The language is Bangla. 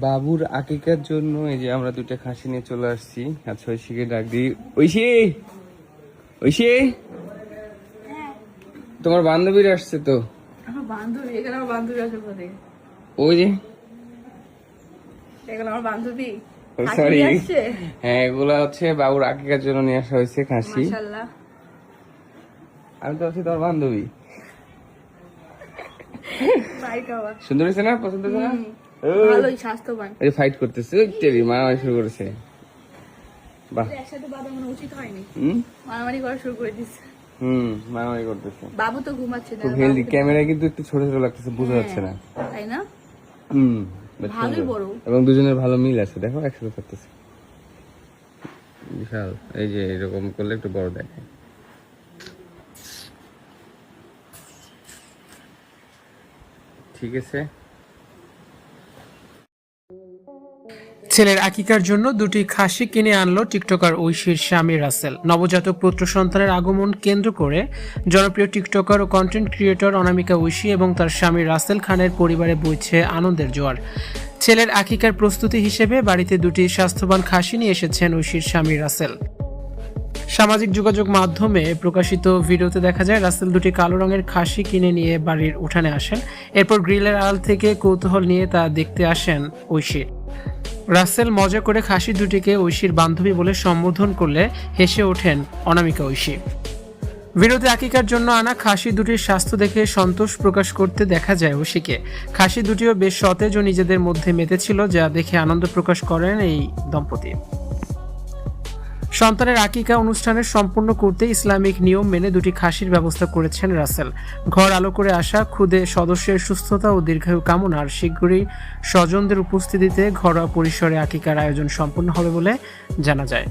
বাবুর আকিকার জন্য এই যে আমরা দুইটা খাসি নিয়ে চলে আসছি। আচ্ছা ঐশীকে ডাক দিই। ঐশী, ঐশী, তোমার বান্ধবীরা আসছে তো। আমার বান্ধবী? এখানে আমার বান্ধবী আসে কোথায়? ওই যে এখানে আমার বান্ধবী সরি, হ্যাঁ এগুলা হচ্ছে বাবুর আকিকার জন্য নিয়ে আসা হয়েছে খাসি। মাশাআল্লাহ। আমি তো আছি তোমার বান্ধবী। বাই খাওয়া সুন্দর হয়েছে না? পছন্দ হয়েছে না? ভালোই স্বাস্থ্যবান। এই ফাইট করতেছে, টেরি মারামারি শুরু করেছে। বাহ, একসাথে বাঁধানো উচিত হয়নি। হুম মারামারি করা শুরু করে দিচ্ছে। মারামারি করতেছে। বাবু তো ঘুমাচ্ছে না। খুব হেলদি। ক্যামেরায় কিন্তু একটু ছোট ছোট লাগতেছে, বোঝা যাচ্ছে না। তাই না? বেশ ভালোই সুন্দর। বড়। এবং দুজনের ভালো মিল আছে, দেখো একসাথে থাকতেছে। বিশাল। এই যে এরকম করলে একটু বড় দেখে। ঠিক আছে। ছেলের আকিকার জন্য দুটি খাসি কিনে আনলো টিকটকার ঐশীর স্বামী রাসেল। নবজাতক পুত্র সন্তানের আগমন কেন্দ্র করে জনপ্রিয় টিকটকার ও কন্টেন্ট ক্রিয়েটর অনামিকা ঐশী এবং তার স্বামী রাসেল খানের পরিবারে বইছে আনন্দের জোয়ার। ছেলের আকিকার প্রস্তুতি হিসেবে বাড়িতে দুটি স্বাস্থ্যবান খাসি নিয়ে এসেছেন ঐশীর স্বামী রাসেল। সামাজিক যোগাযোগ মাধ্যমে প্রকাশিত ভিডিওতে দেখা যায় রাসেল দুটি কালো রঙের খাসি কিনে নিয়ে বাড়ির উঠানে আসেন। এরপর গ্রিলের আড়াল থেকে কৌতূহল নিয়ে তা দেখতে আসেন ঐশী। রাসেল মজা করে খাসি দুটিকে ঐশীর বান্ধবী বলে সম্বোধন করলে হেসে ওঠেন অনামিকা ঐশী। ভিডিওতে আকিকার জন্য আনা খাসি দুটির স্বাস্থ্য দেখে সন্তোষ প্রকাশ করতে দেখা যায় ঐশীকে। খাসি দুটিও বেশ সতেজ ও নিজেদের মধ্যে মেতেছিল, যা দেখে আনন্দ প্রকাশ করেন এই দম্পতি। সন্তানের আকিকা অনুষ্ঠানের সম্পূর্ণ করতে ইসলামিক নিয়ম মেনে দুটি খাসির ব্যবস্থা করেছেন রাসেল। ঘর আলো করে আসা খুদে সদস্যের সুস্থতা ও দীর্ঘায়ু কামনার শীঘ্রই স্বজনদের উপস্থিতিতে ঘরোয়া পরিসরে আকিকার আয়োজন সম্পন্ন হবে বলে জানা যায়।